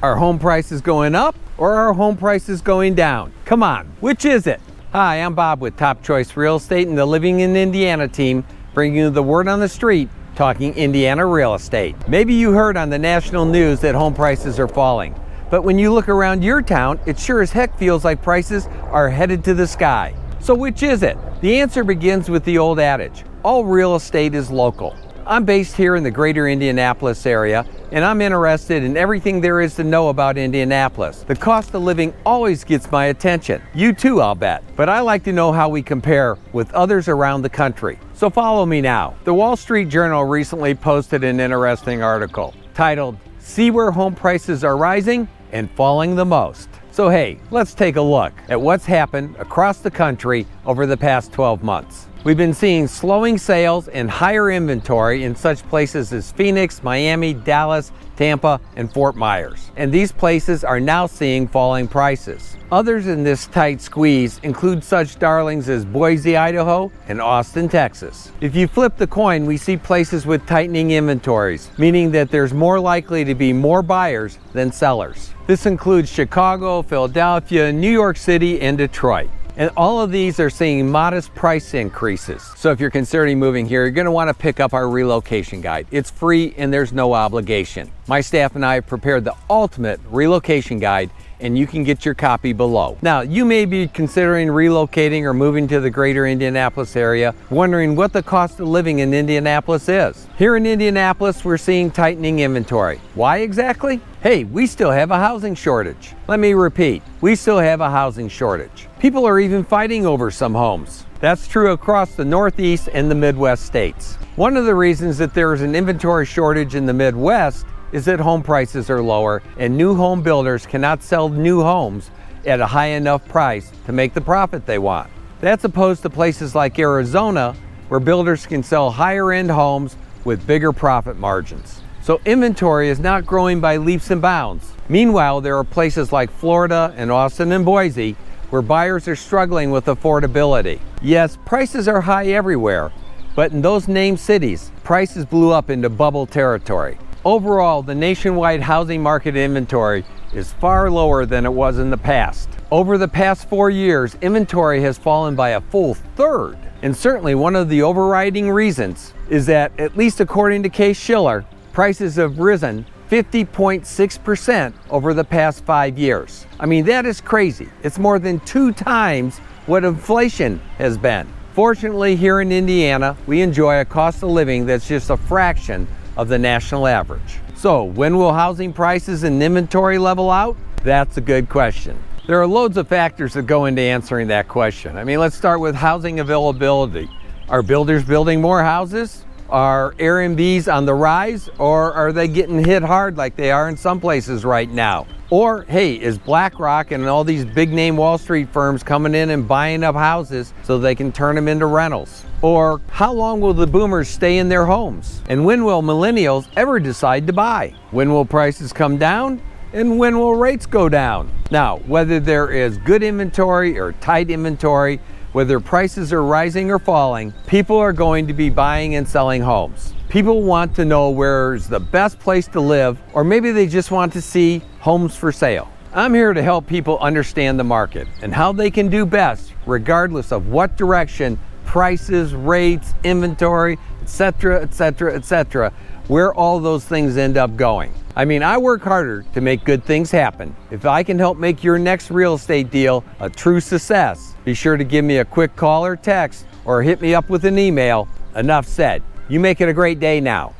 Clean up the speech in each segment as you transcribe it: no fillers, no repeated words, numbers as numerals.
Are home prices going up or are home prices going down? Come on, which is it? Hi, I'm Bob with Top Choice Real Estate and the Living in Indiana team, bringing you the word on the street, talking Indiana real estate. Maybe you heard on the national news that home prices are falling, but when you look around your town, it sure as heck feels like prices are headed to the sky. So which is it? The answer begins with the old adage, all real estate is local. I'm based here in the greater Indianapolis area, and I'm interested in everything there is to know about Indianapolis. The cost of living always gets my attention. You too, I'll bet. But I like to know how we compare with others around the country. So follow me now. The Wall Street Journal recently posted an interesting article titled, "See Where Home Prices Are Rising and Falling the Most." So hey, let's take a look at what's happened across the country over the past 12 months. We've been seeing slowing sales and higher inventory in such places as Phoenix, Miami, Dallas, Tampa, and Fort Myers. And these places are now seeing falling prices. Others in this tight squeeze include such darlings as Boise, Idaho, and Austin, Texas. If you flip the coin, we see places with tightening inventories, meaning that there's more likely to be more buyers than sellers. This includes Chicago, Philadelphia, New York City, and Detroit. And all of these are seeing modest price increases. So if you're considering moving here, you're gonna wanna pick up our relocation guide. It's free and there's no obligation. My staff and I have prepared the ultimate relocation guide, and you can get your copy below. Now, you may be considering relocating or moving to the greater Indianapolis area, wondering what the cost of living in Indianapolis is. Here in Indianapolis, we're seeing tightening inventory. Why exactly? Hey, we still have a housing shortage. Let me repeat, we still have a housing shortage. People are even fighting over some homes. That's true across the Northeast and the Midwest states. One of the reasons that there is an inventory shortage in the Midwest is that home prices are lower and new home builders cannot sell new homes at a high enough price to make the profit they want. That's opposed to places like Arizona, where builders can sell higher end homes with bigger profit margins. So inventory is not growing by leaps and bounds. Meanwhile, there are places like Florida and Austin and Boise where buyers are struggling with affordability. Yes, prices are high everywhere, but in those named cities, prices blew up into bubble territory. Overall, the nationwide housing market inventory is far lower than it was in the past. Over the past 4 years, inventory has fallen by a full third. And certainly one of the overriding reasons is that, at least according to Case-Shiller, prices have risen 50.6% over the past 5 years. I mean, that is crazy. It's more than 2 times what inflation has been. Fortunately, here in Indiana, we enjoy a cost of living that's just a fraction of the national average. So when will housing prices and inventory level out? That's a good question. There are loads of factors that go into answering that question. I mean, let's start with housing availability. Are builders building more houses? Are Airbnbs on the rise, or are they getting hit hard like they are in some places right now? Or, hey, is BlackRock and all these big name Wall Street firms coming in and buying up houses so they can turn them into rentals? Or how long will the boomers stay in their homes? And when will millennials ever decide to buy? When will prices come down? And when will rates go down? Now, whether there is good inventory or tight inventory, whether prices are rising or falling, people are going to be buying and selling homes. People want to know where's the best place to live, or maybe they just want to see homes for sale. I'm here to help people understand the market and how they can do best, regardless of what direction prices, rates, inventory, etc., etc., etc., where all those things end up going. I mean, I work harder to make good things happen. If I can help make your next real estate deal a true success, be sure to give me a quick call or text or hit me up with an email. Enough said. You make it a great day now.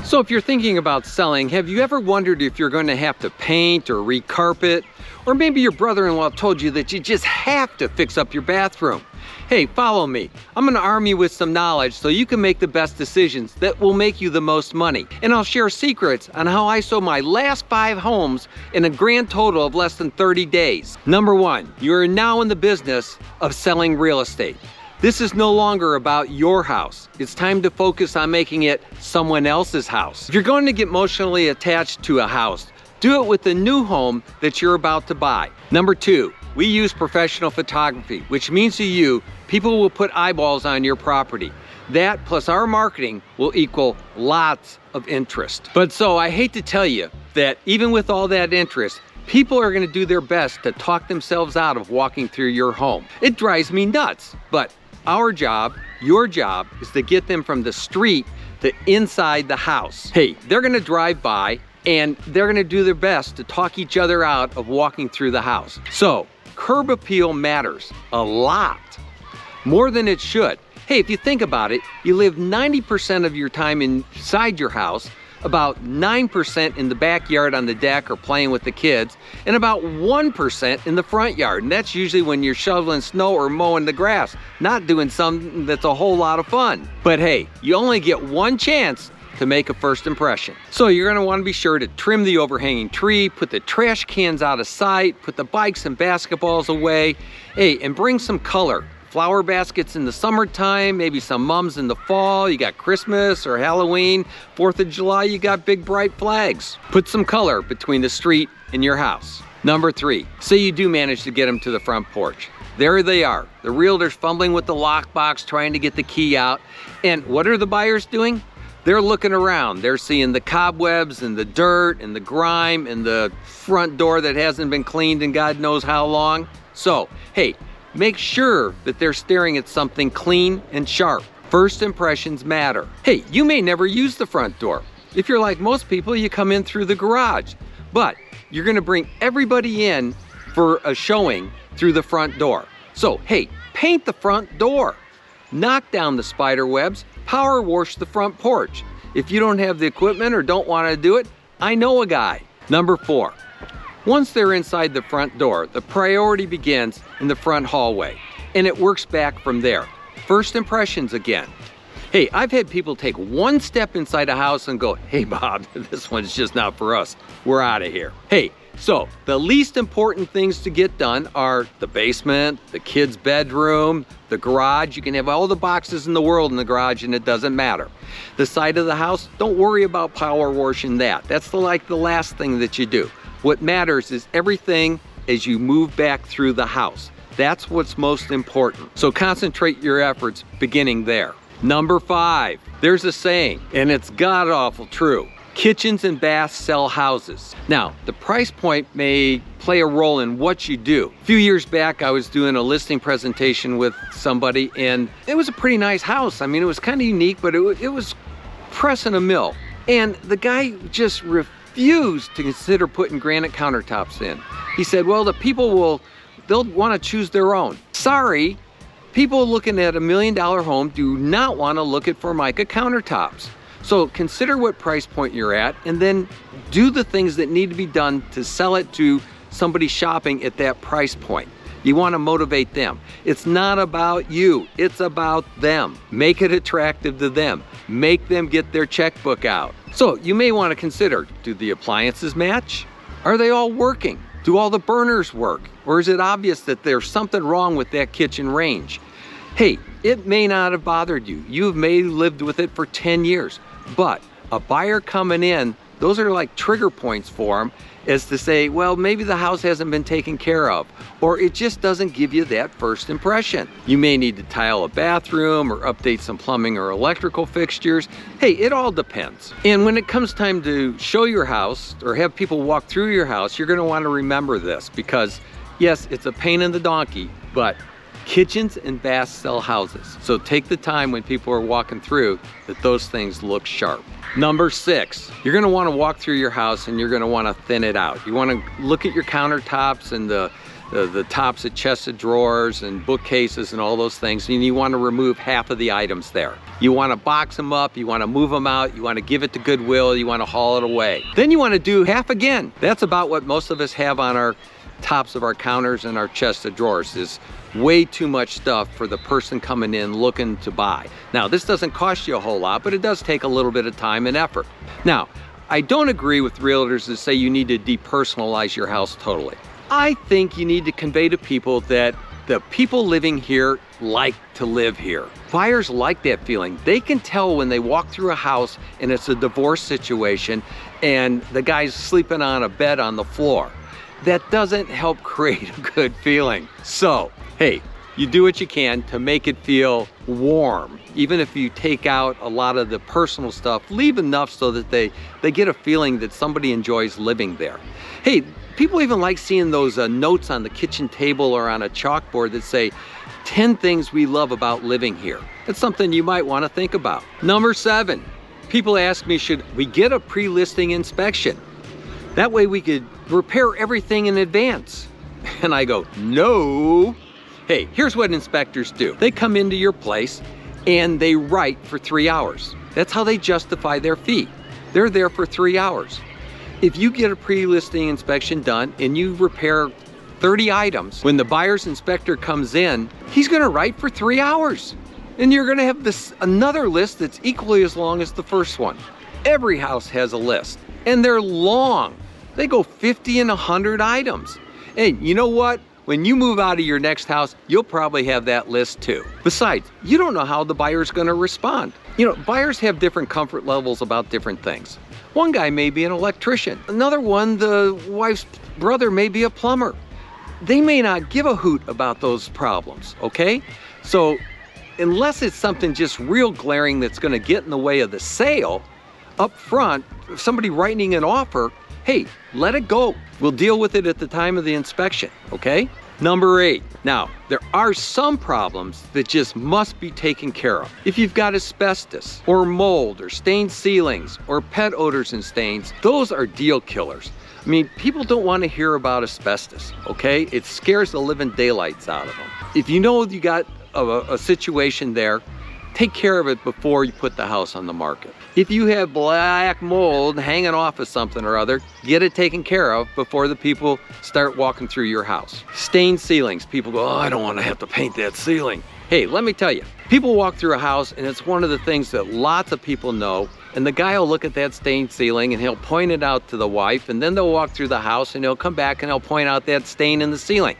So if you're thinking about selling, have you ever wondered if you're going to have to paint or recarpet? Or maybe your brother-in-law told you that you just have to fix up your bathroom. Hey, follow me. I'm gonna arm you with some knowledge so you can make the best decisions that will make you the most money. And I'll share secrets on how I sold my last 5 homes in a grand total of less than 30 days. Number 1, you are now in the business of selling real estate. This is no longer about your house. It's time to focus on making it someone else's house. If you're going to get emotionally attached to a house, do it with the new home that you're about to buy. Number 2, we use professional photography, which means to you, people will put eyeballs on your property. That plus our marketing will equal lots of interest. But so I hate to tell you, that even with all that interest, people are going to do their best to talk themselves out of walking through your home. It drives me nuts, but our job, your job, is to get them from the street to inside the house. Hey, they're going to drive by and they're going to do their best to talk each other out of walking through the house. So, curb appeal matters a lot, more than it should. Hey, if you think about it, you live 90% of your time inside your house, about 9% in the backyard on the deck or playing with the kids, and about 1% in the front yard. And that's usually when you're shoveling snow or mowing the grass, not doing something that's a whole lot of fun. But hey, you only get one chance to make a first impression. So you're gonna wanna be sure to trim the overhanging tree, put the trash cans out of sight, put the bikes and basketballs away. Hey, and bring some color. Flower baskets in the summertime, maybe some mums in the fall. You got Christmas or Halloween, 4th of July, you got big bright flags. Put some color between the street and your house. Number 3, say you do manage to get them to the front porch. There they are. The realtor's fumbling with the lockbox, trying to get the key out. And what are the buyers doing? They're looking around. They're seeing the cobwebs and the dirt and the grime and the front door that hasn't been cleaned in God knows how long. So, hey, make sure that they're staring at something clean and sharp. First impressions matter. Hey, you may never use the front door. If you're like most people, you come in through the garage. But you're gonna bring everybody in for a showing through the front door. So, hey, paint the front door. Knock down the spider webs, power wash the front porch. If you don't have the equipment or don't wanna do it, I know a guy. Number 4. Once they're inside the front door, the priority begins in the front hallway, and it works back from there. First impressions again. Hey, I've had people take one step inside a house and go, hey Bob, this one's just not for us. We're out of here. Hey, so the least important things to get done are the basement, the kid's bedroom, the garage. You can have all the boxes in the world in the garage and it doesn't matter. The side of the house, don't worry about power washing that. That's like the last thing that you do. What matters is everything as you move back through the house. That's what's most important. So concentrate your efforts beginning there. Number 5, there's a saying, and it's god-awful true. Kitchens and baths sell houses. Now, the price point may play a role in what you do. A few years back, I was doing a listing presentation with somebody, and it was a pretty nice house. I mean, it was kind of unique, but it was pressing a mill. And the guy just refused to consider putting granite countertops in. He said, well, the people they'll want to choose their own. Sorry, people looking at $1 million home do not want to look at Formica countertops. So consider what price point you're at and then do the things that need to be done to sell it to somebody shopping at that price point. You want to motivate them. It's not about you, it's about them. Make it attractive to them. Make them get their checkbook out. So you may want to consider, do the appliances match? Are they all working? Do all the burners work? Or is it obvious that there's something wrong with that kitchen range? Hey, it may not have bothered you. You may have lived with it for 10 years, but a buyer coming in, those are like trigger points for them, as to say, well, maybe the house hasn't been taken care of, or it just doesn't give you that first impression. You may need to tile a bathroom or update some plumbing or electrical fixtures. Hey, it all depends. And when it comes time to show your house or have people walk through your house, you're gonna wanna remember this because yes, it's a pain in the donkey, but kitchens and baths sell houses. So take the time when people are walking through that those things look sharp. Number 6, you're gonna wanna walk through your house and you're gonna wanna thin it out. You wanna look at your countertops and the tops of chests of drawers and bookcases and all those things, and you wanna remove half of the items there. You wanna box them up, you wanna move them out, you wanna give it to Goodwill, you wanna haul it away. Then you wanna do half again. That's about what most of us have on our tops of our counters and our chests of drawers is way too much stuff for the person coming in looking to buy. Now, this doesn't cost you a whole lot, but it does take a little bit of time and effort. Now, I don't agree with realtors that say you need to depersonalize your house totally. I think you need to convey to people that the people living here like to live here. Buyers like that feeling. They can tell when they walk through a house and it's a divorce situation and the guy's sleeping on a bed on the floor. That doesn't help create a good feeling. So, hey, you do what you can to make it feel warm. Even if you take out a lot of the personal stuff, leave enough so that they get a feeling that somebody enjoys living there. Hey, people even like seeing those notes on the kitchen table or on a chalkboard that say 10 things we love about living here. That's something you might want to think about. Number 7, people ask me, should we get a pre-listing inspection? That way we could repair everything in advance. And I go, no. Hey, here's what inspectors do. They come into your place and they write for 3 hours. That's how they justify their fee. They're there for 3 hours. If you get a pre-listing inspection done and you repair 30 items, when the buyer's inspector comes in, he's gonna write for 3 hours. And you're gonna have another list that's equally as long as the first one. Every house has a list, and they're long. They go 50 and 100 items. And you know what? When you move out of your next house, you'll probably have that list too. Besides, you don't know how the buyer's gonna respond. You know, buyers have different comfort levels about different things. One guy may be an electrician. Another one, the wife's brother may be a plumber. They may not give a hoot about those problems, okay? So unless it's something just real glaring that's gonna get in the way of the sale, up front, if somebody writing an offer, hey, let it go. We'll deal with it at the time of the inspection, okay? Number 8, now, there are some problems that just must be taken care of. If you've got asbestos, or mold, or stained ceilings, or pet odors and stains, those are deal killers. I mean, people don't want to hear about asbestos, okay? It scares the living daylights out of them. If you know you got a situation there, take care of it before you put the house on the market. If you have black mold hanging off of something or other, get it taken care of before the people start walking through your house. Stained ceilings, people go, oh, I don't want to have to paint that ceiling. Hey, let me tell you, people walk through a house and it's one of the things that lots of people know, and the guy will look at that stained ceiling and he'll point it out to the wife, and then they'll walk through the house and he'll come back and he'll point out that stain in the ceiling.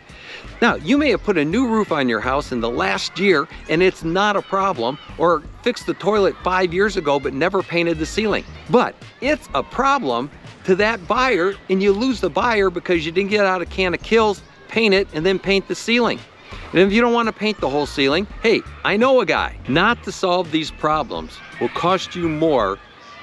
Now, you may have put a new roof on your house in the last year and it's not a problem, or fixed the toilet 5 years ago but never painted the ceiling. But it's a problem to that buyer, and you lose the buyer because you didn't get out a can of Kills, paint it, and then paint the ceiling. And if you don't want to paint the whole ceiling, hey, I know a guy. Not to solve these problems will cost you more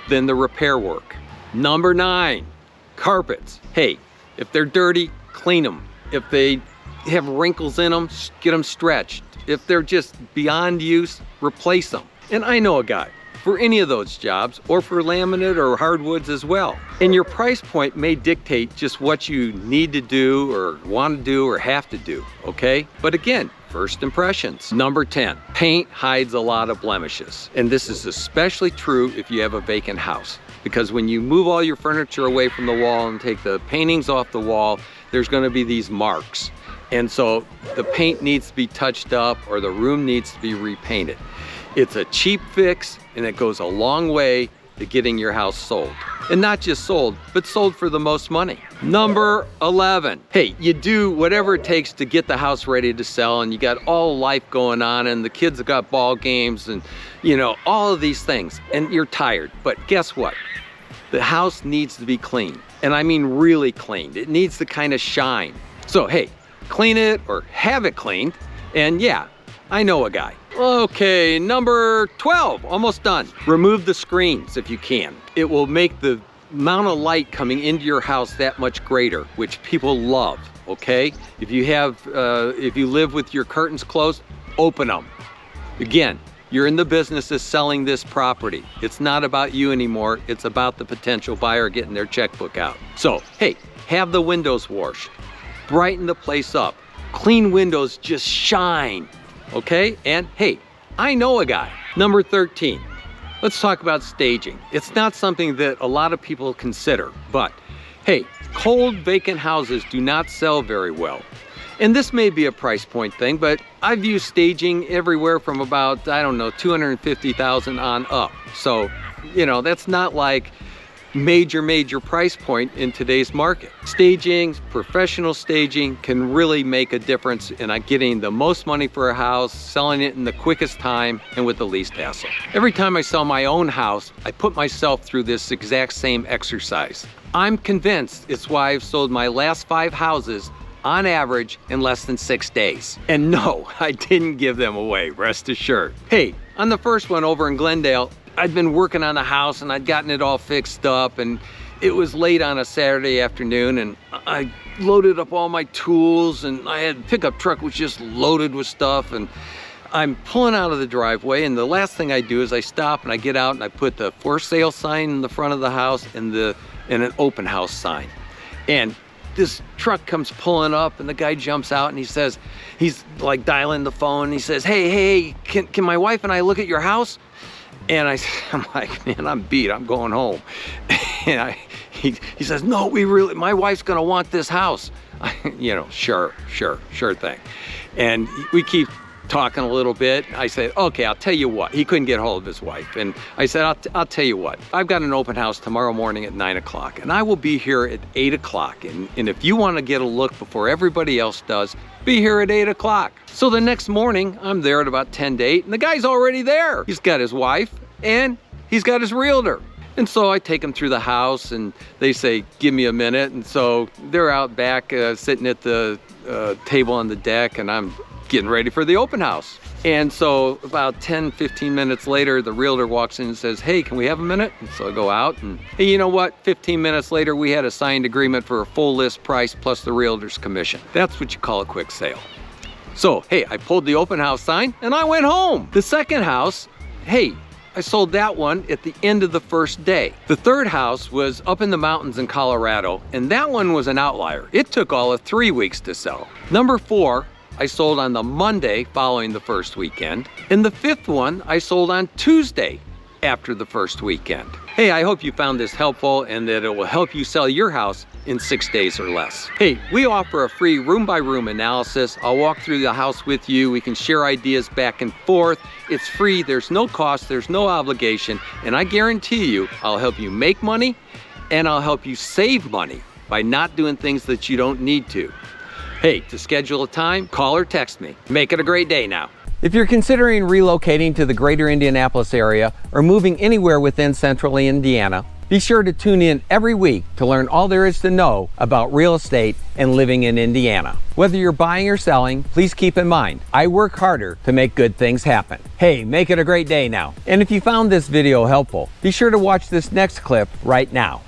than the repair work. Number 9, carpets. Hey, if they're dirty, clean them. If they have wrinkles in them, get them stretched. If they're just beyond use, replace them. And I know a guy for any of those jobs, or for laminate or hardwoods as well. And your price point may dictate just what you need to do or want to do or have to do, okay? But again, first impressions. Number 10, paint hides a lot of blemishes. And this is especially true if you have a vacant house, because when you move all your furniture away from the wall and take the paintings off the wall, there's gonna be these marks. And so the paint needs to be touched up, or the room needs to be repainted. It's a cheap fix, and it goes a long way to getting your house sold. And not just sold, but sold for the most money. Number 11, hey, you do whatever it takes to get the house ready to sell, and you got all life going on, and the kids have got ball games, and you know, all of these things, and you're tired. But guess what? The house needs to be clean. And I mean really cleaned. It needs to kind of shine. So hey, clean it or have it cleaned, and yeah, I know a guy. Okay, number 12, almost done. Remove the screens if you can. It will make the amount of light coming into your house that much greater, which people love, okay? If you live with your curtains closed, open them. Again, you're in the business of selling this property. It's not about you anymore, it's about the potential buyer getting their checkbook out. So, hey, have the windows washed. Brighten the place up. Clean windows just shine, okay? And hey, I know a guy. Number 13, let's talk about staging. It's not something that a lot of people consider, but hey, cold vacant houses do not sell very well. And this may be a price point thing, but I've used staging everywhere from about, I don't know, $250,000 on up. So, you know, that's not like major price point in today's market. Staging, professional staging, can really make a difference in getting the most money for a house, selling it in the quickest time, and with the least hassle. Every time I sell my own house, I put myself through this exact same exercise. I'm convinced it's why I've sold my last 5 houses on average in less than 6 days. And no, I didn't give them away, rest assured. Hey, on the first one over in Glendale, I'd been working on the house and I'd gotten it all fixed up, and it was late on a Saturday afternoon, and I loaded up all my tools, and I had a pickup truck was just loaded with stuff, and I'm pulling out of the driveway, and the last thing I do is I stop and I get out and I put the for sale sign in the front of the house and an open house sign. And this truck comes pulling up, and the guy jumps out and he says, he's like dialing the phone, and he says, hey, can my wife and I look at your house? And I'm like, man, I'm beat, I'm going home. And he says, no, my wife's gonna want this house. You know, sure thing. And we keep talking a little bit. I said, okay, I'll tell you what. He couldn't get a hold of his wife. And I said, I'll tell you what. I've got an open house tomorrow morning at 9 o'clock, and I will be here at 8 o'clock. And if you want to get a look before everybody else does, be here at 8 o'clock. So the next morning, I'm there at about 10 to 8, and the guy's already there. He's got his wife, and he's got his realtor. And so I take them through the house, and they say, give me a minute. And so they're out back sitting at the table on the deck, and I'm getting ready for the open house. And so about 10-15 minutes later, the realtor walks in and says, hey, can we have a minute? And so I go out, and hey, you know what? 15 minutes later, we had a signed agreement for a full list price plus the realtor's commission. That's what you call a quick sale. So, hey, I pulled the open house sign and I went home. The second house, hey, I sold that one at the end of the first day. The third house was up in the mountains in Colorado, and that one was an outlier. It took all of 3 weeks to sell. Number 4, I sold on the Monday following the first weekend. And the 5th one, I sold on Tuesday after the first weekend. Hey, I hope you found this helpful and that it will help you sell your house in 6 days or less. Hey, we offer a free room-by-room analysis. I'll walk through the house with you. We can share ideas back and forth. It's free, there's no cost, there's no obligation, and I guarantee you, I'll help you make money and I'll help you save money by not doing things that you don't need to. Hey, to schedule a time, call or text me. Make it a great day now. If you're considering relocating to the greater Indianapolis area or moving anywhere within central Indiana, be sure to tune in every week to learn all there is to know about real estate and living in Indiana. Whether you're buying or selling, please keep in mind, I work harder to make good things happen. Hey, make it a great day now. And if you found this video helpful, be sure to watch this next clip right now.